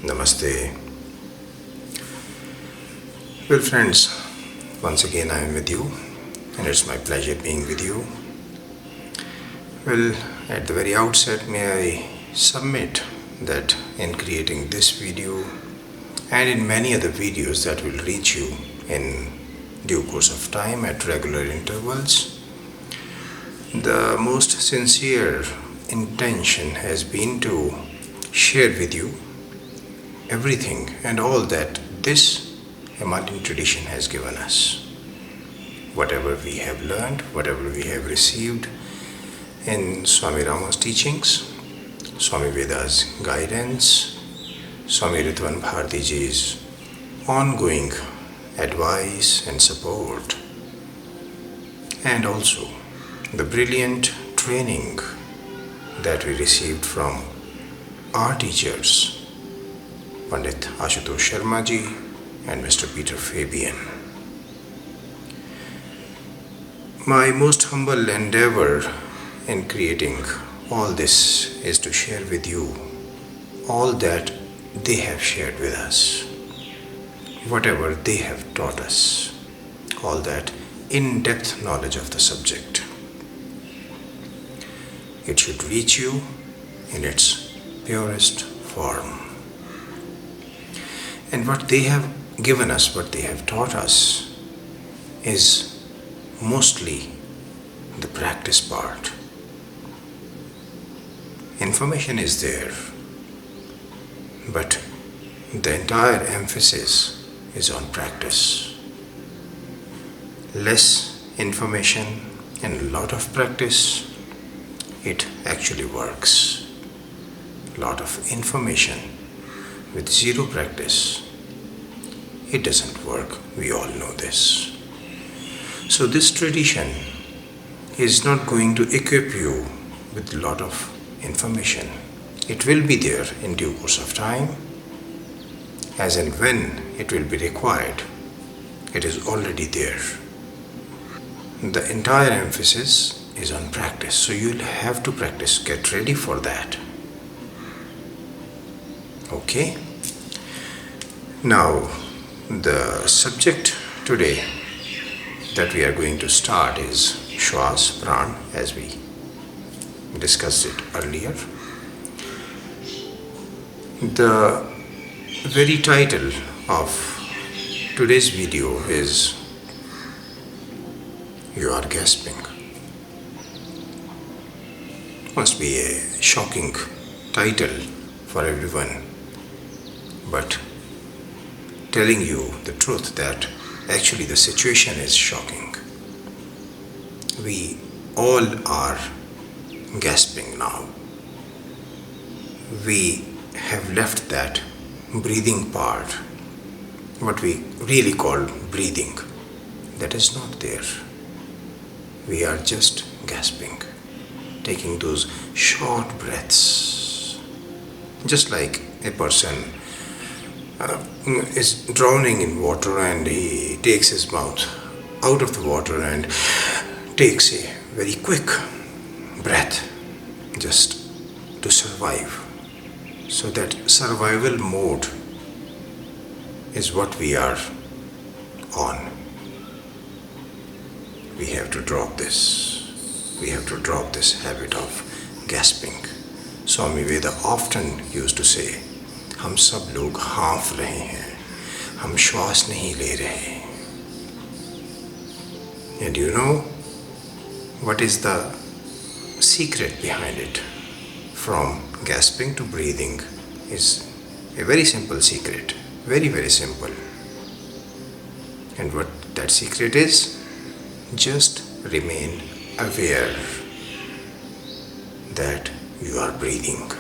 Namaste. Well, friends, once again I am with you, and it's my pleasure being with you. Well, at the very outset, may I submit that in creating this video and in many other videos that will reach you in due course of time at regular intervals, the most sincere intention has been to share with you everything and all that this Himalayan tradition has given us. Whatever we have learned, whatever we have received in Swami Rama's teachings, Swami Veda's guidance, Swami Bharati ji's ongoing advice and support, and also the brilliant training that we received from our teachers, Pandit Ashutosh Sharma ji and Mr. Peter Fabian. My most humble endeavor in creating all this is to share with you all that they have shared with us, whatever they have taught us, all that in-depth knowledge of the subject. It should reach you in its purest form. And what they have given us, what they have taught us, is mostly the practice part. Information is there, but the entire emphasis is on practice. Less information and a lot of practice, it actually works. A lot of information with zero practice, it doesn't work. We all know this. So this tradition is not going to equip you with a lot of information. It will be there in due course of time, as and when it will be required. It is already there. The entire emphasis is on practice, so you'll have to practice. Get ready for that. Okay? Now, the subject today that we are going to start is Shwas, Pran, as we discussed it earlier. The very title of today's video is You Are Gasping. Must be a shocking title for everyone, but telling you the truth that actually the situation is shocking. We all are gasping now. We have left that breathing part, what we really call breathing, that is not there. We are just gasping, taking those short breaths, just like a person is drowning in water and he takes his mouth out of the water and takes a very quick breath just to survive. So that survival mode is what we are on. We have to drop this. We have to drop this habit of gasping. Swami Veda often used to say, हम सब लोग हाँफ रहे हैं, हम श्वास नहीं ले रहे. And you know what is the secret behind it? From gasping to breathing is a very simple secret, very, very simple. And what that secret is? Just remain aware that you are breathing.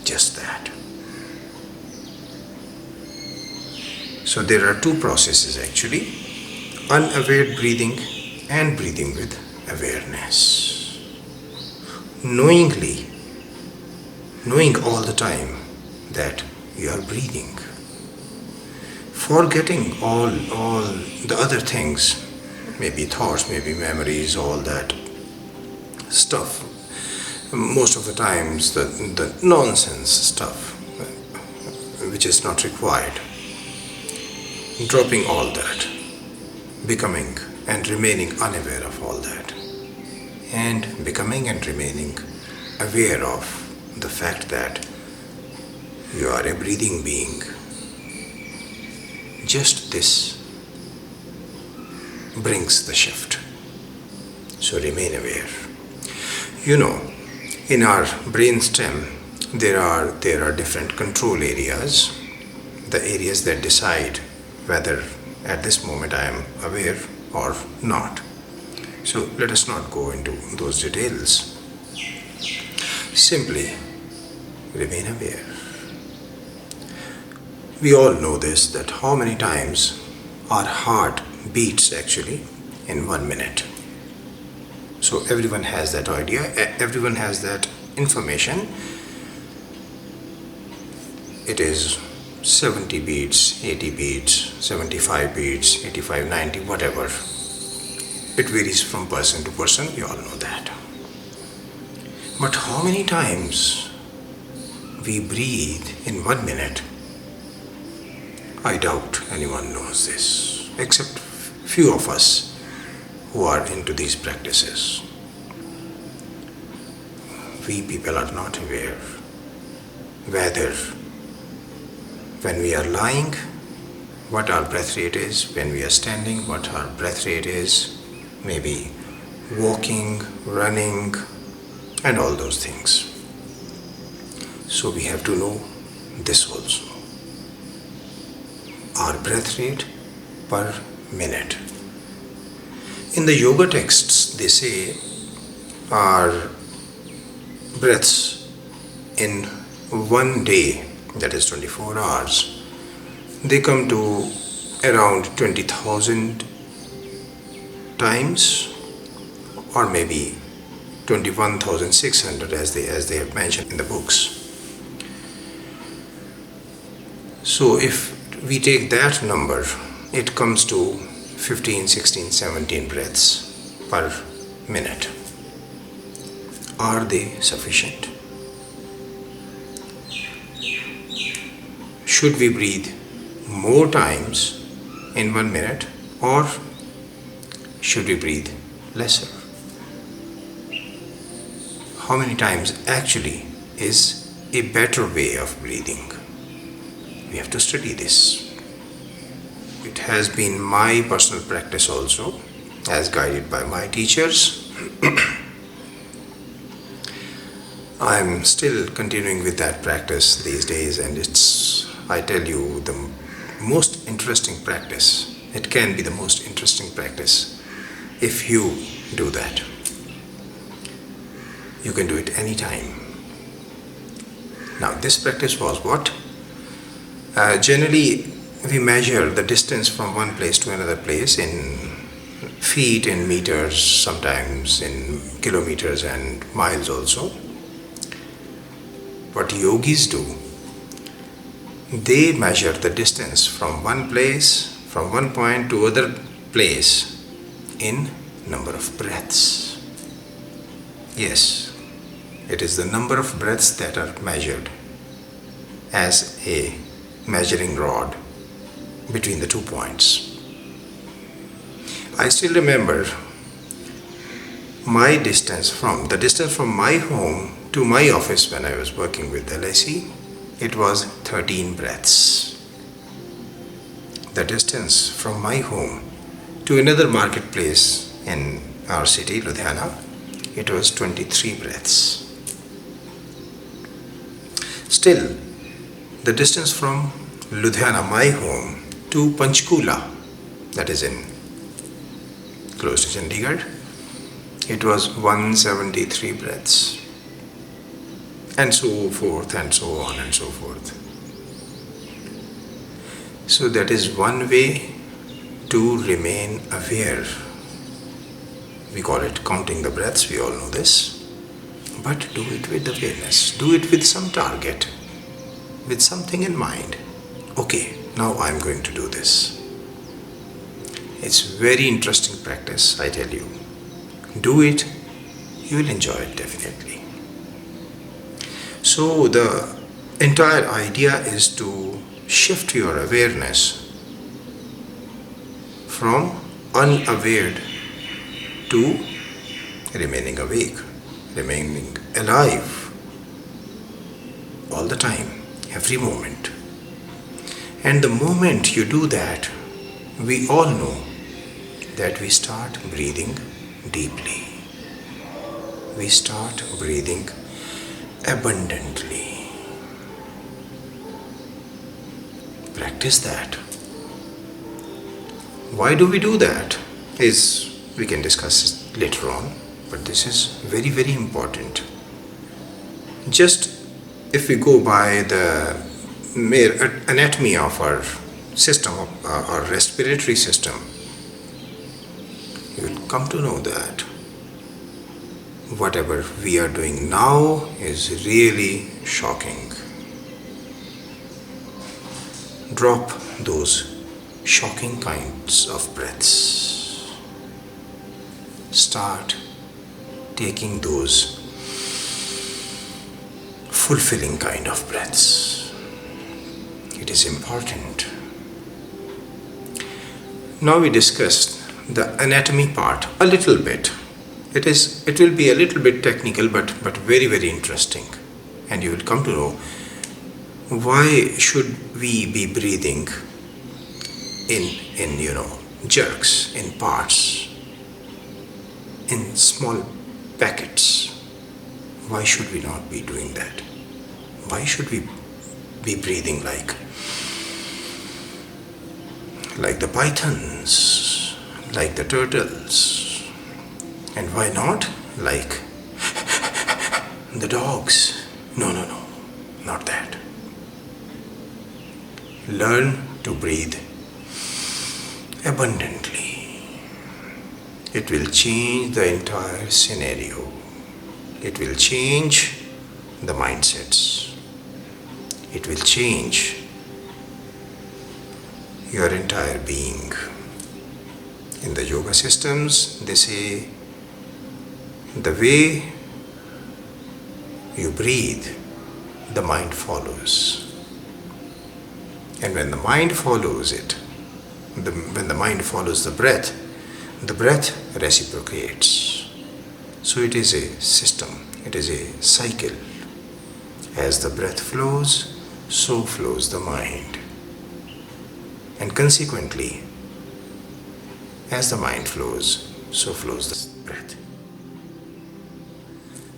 Just that. So there are two processes actually, unaware breathing and breathing with awareness. Knowing all the time that you are breathing. Forgetting all the other things, maybe thoughts, maybe memories, all that stuff. Most of the times the nonsense stuff which is not required. Dropping all that, becoming and remaining unaware of all that, and becoming and remaining aware of the fact that you are a breathing being. Just this brings the shift. So remain aware. You know, in our brainstem, there are different control areas, the areas that decide whether at this moment I am aware or not. So let us not go into those details. Simply remain aware. We all know this, that how many times our heart beats actually in 1 minute. So everyone has that idea, everyone has that information. It is 70 beats, 80 beats, 75 beats, 85, 90, whatever. It varies from person to person, you all know that. But how many times we breathe in 1 minute? I doubt anyone knows this, except few of us who are into these practices. We people are not aware whether when we are lying, what our breath rate is, when we are standing, what our breath rate is, maybe walking, running, and all those things. So we have to know this also. Our breath rate per minute. In the yoga texts, they say our breaths in 1 day, that is 24 hours, they come to around 20,000 times, or maybe 21,600 as they have mentioned in the books. So if we take that number, it comes to 15, 16, 17 breaths per minute. Are they sufficient? Should we breathe more times in 1 minute, or should we breathe lesser? How many times actually is a better way of breathing? We have to study this. It has been my personal practice also, as guided by my teachers. I am still continuing with that practice these days, and it's, I tell you, the most interesting practice. It can be the most interesting practice if you do that. You can do it anytime. Now, this practice was what? Generally, we measure the distance from one place to another place in feet, in meters, sometimes in kilometers and miles also. What yogis do, they measure the distance from one place, from one point to other place in number of breaths. Yes, it is the number of breaths that are measured as a measuring rod between the 2 points. I still remember the distance from my home to my office when I was working with LIC, it was 13 breaths. The distance from my home to another marketplace in our city, Ludhiana, it was 23 breaths. Still, the distance from Ludhiana, my home, to Panchkula, that is in close to Chandigarh, it was 173 breaths. And so forth, and so on and so forth. So that is one way to remain aware. We call it counting the breaths, we all know this. But do it with awareness. Do it with some target, with something in mind. Okay, now I'm going to do this. It's very interesting practice, I tell you. Do it, you will enjoy it definitely. So the entire idea is to shift your awareness from unaware to remaining awake, remaining alive all the time, every moment. And the moment you do that, we all know that we start breathing deeply. We start breathing abundantly. Practice that. Why do we do that? We can discuss it later on, but this is very, very important. Just if we go by the mere anatomy of our system, our respiratory system, you will come to know that whatever we are doing now is really shocking. Drop those shocking kinds of breaths. Start taking those fulfilling kind of breaths. It is important. Now we discussed the anatomy part a little bit. It will be a little bit technical, but very, very interesting. And you will come to know why should we be breathing in jerks, in parts, in small packets. Why should we not be doing that? Why should we be breathing like the pythons, like the turtles? And why not like the dogs? No, not that. Learn to breathe abundantly. It will change the entire scenario. It will change the mindsets. It will change your entire being. In the yoga systems, they say the way you breathe, the mind follows. And when the mind follows it, when the mind follows the breath reciprocates. So it is a system, it is a cycle. As the breath flows, so flows the mind. And consequently, as the mind flows, so flows the breath.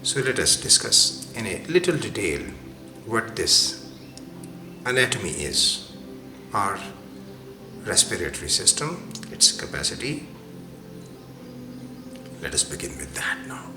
So let us discuss in a little detail what this anatomy is, our respiratory system, its capacity. Let us begin with that now.